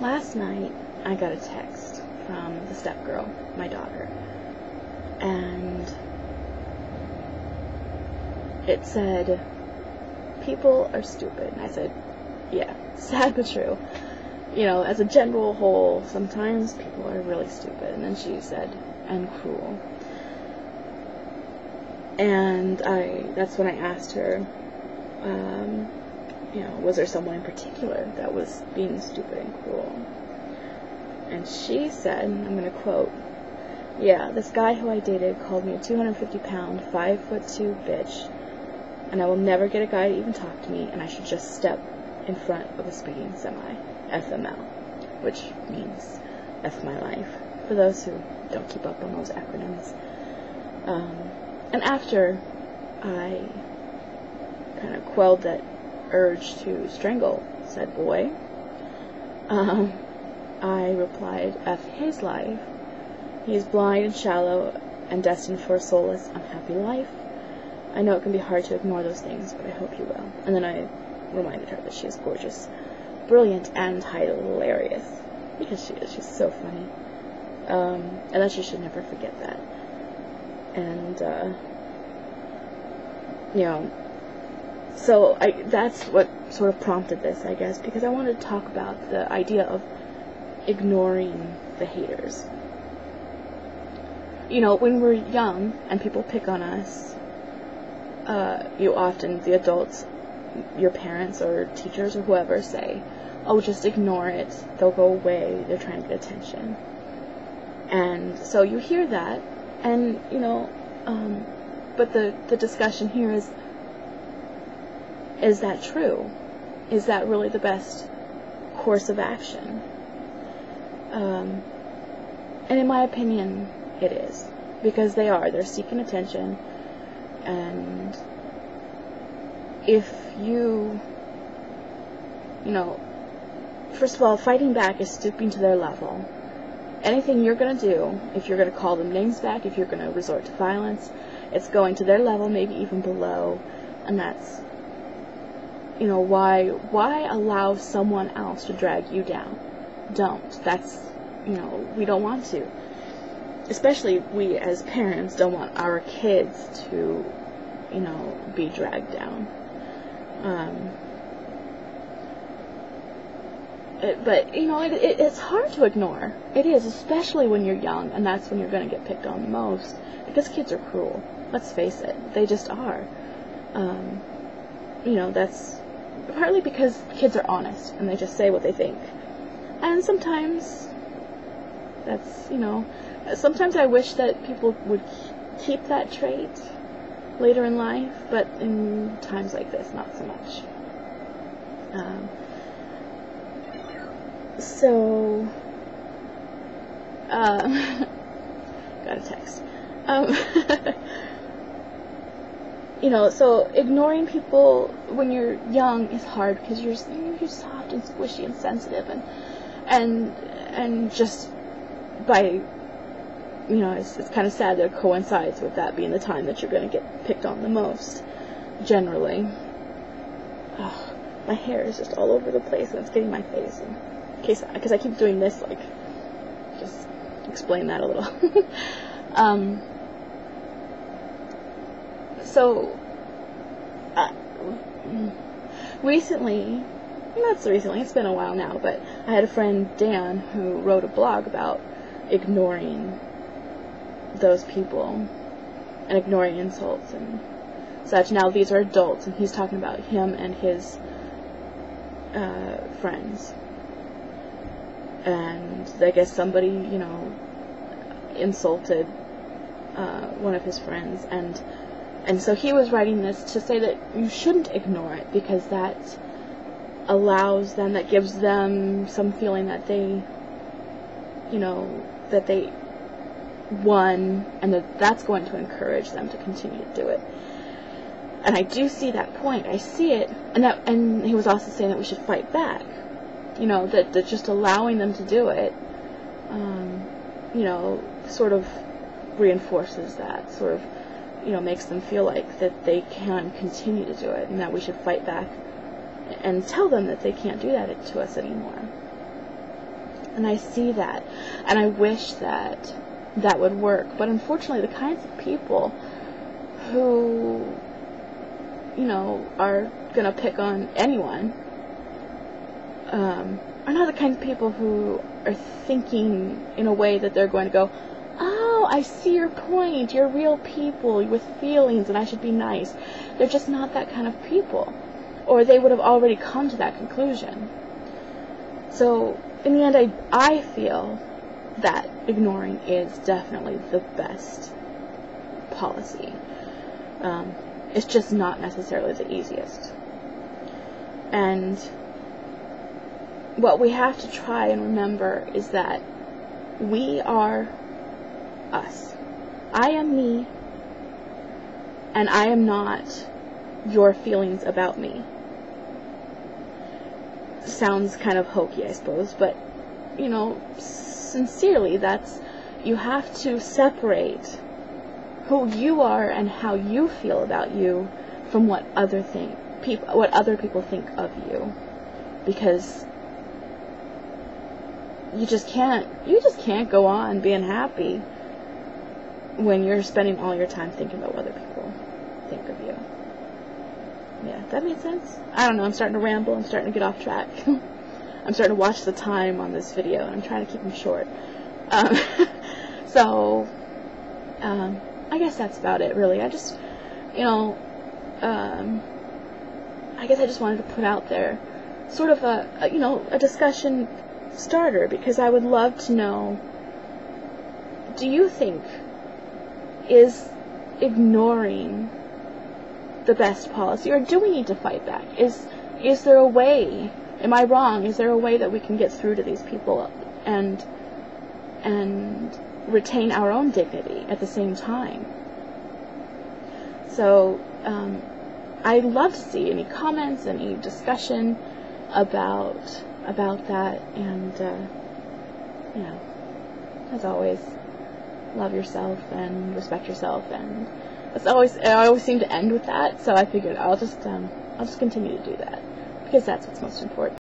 last night I got a text from the stepgirl, my daughter, and it said, "People are stupid." And I said, yeah, sad but true. You know, as a general whole, sometimes people are really stupid. And then she said, "and cruel." And that's when I asked her, you know, was there someone in particular that was being stupid and cruel? And she said, I'm going to quote, "Yeah, this guy who I dated called me a 250-pound, 5'2" bitch, and I will never get a guy to even talk to me, and I should just step in front of a speeding semi, FML, which means F my life, for those who don't keep up on those acronyms. And after I kind of quelled that urge to strangle said boy, I replied, "F his life. He is blind and shallow and destined for a soulless, unhappy life. I know it can be hard to ignore those things, but I hope you will." And then I reminded her that she is gorgeous, brilliant, and hilarious. Because she is. She's so funny. And that she should never forget that. And, you know, so that's what sort of prompted this, I guess, because I wanted to talk about the idea of ignoring the haters. You know, when we're young and people pick on us, you often, the adults, your parents or teachers or whoever say, "Oh, just ignore it, they'll go away, they're trying to get attention." And so you hear that, and, you know, but the discussion here is that true? Is that really the best course of action? And in my opinion, it is. Because they're seeking attention, and if you know, first of all, fighting back is stooping to their level. Anything you're going to do, if you're going to call them names back, if you're going to resort to violence, it's going to their level, maybe even below, and that's, you know, why allow someone else to drag you down? Don't. That's, you know, we don't want to. Especially we as parents don't want our kids to, you know, be dragged down. But, you know, it's hard to ignore. It is, especially when you're young, and that's when you're going to get picked on the most. Because kids are cruel. Let's face it. They just are. You know, that's partly because kids are honest, and they just say what they think. And sometimes that's, you know, sometimes I wish that people would keep that trait later in life, but in times like this, not so much. So, got a text. You know, so ignoring people when you're young is hard because you're soft and squishy and sensitive, and just by, you know, it's kind of sad that it coincides with that being the time that you're going to get picked on the most, generally. Oh, my hair is just all over the place and it's getting my face. Because I keep doing this, like, just explain that a little. So, recently, not so recently, it's been a while now, but I had a friend, Dan, who wrote a blog about ignoring those people and ignoring insults and such. Now, these are adults, and he's talking about him and his friends. And I guess somebody, you know, insulted one of his friends, and so he was writing this to say that you shouldn't ignore it, because that allows them, that gives them some feeling that they, you know, that they won, and that's going to encourage them to continue to do it. And I do see that point. I see it, and he was also saying that we should fight back. You know, that just allowing them to do it, you know, sort of reinforces that, sort of, you know, makes them feel like that they can continue to do it, and that we should fight back and tell them that they can't do that to us anymore. And I see that, and I wish that that would work. But unfortunately, the kinds of people who, are going to pick on anyone are not the kinds of people who are thinking in a way that they're going to go, oh, I see your point, you're real people with feelings and I should be nice. They're just not that kind of people, or they would have already come to that conclusion. So in the end, I feel that ignoring is definitely the best policy. It's just not necessarily the easiest. And what we have to try and remember is that we are us. I am me, and I am not your feelings about me. Sounds kind of hokey, I suppose, but, sincerely, you have to separate who you are and how you feel about you from what other people think of you, because you just can't go on being happy when you're spending all your time thinking about what other people think of you. Yeah, that makes sense? I don't know, I'm starting to ramble, I'm starting to get off track. I'm starting to watch the time on this video, and I'm trying to keep them short. I guess that's about it, really. I just, I guess I just wanted to put out there sort of a discussion starter, because I would love to know, do you think, is ignoring the best policy, or do we need to fight back? Is there a way? Am I wrong? Is there a way that we can get through to these people and retain our own dignity at the same time? So I'd love to see any comments, any discussion about that, and as always, love yourself and respect yourself, and I always seem to end with that, so I figured I'll just continue to do that, because that's what's most important.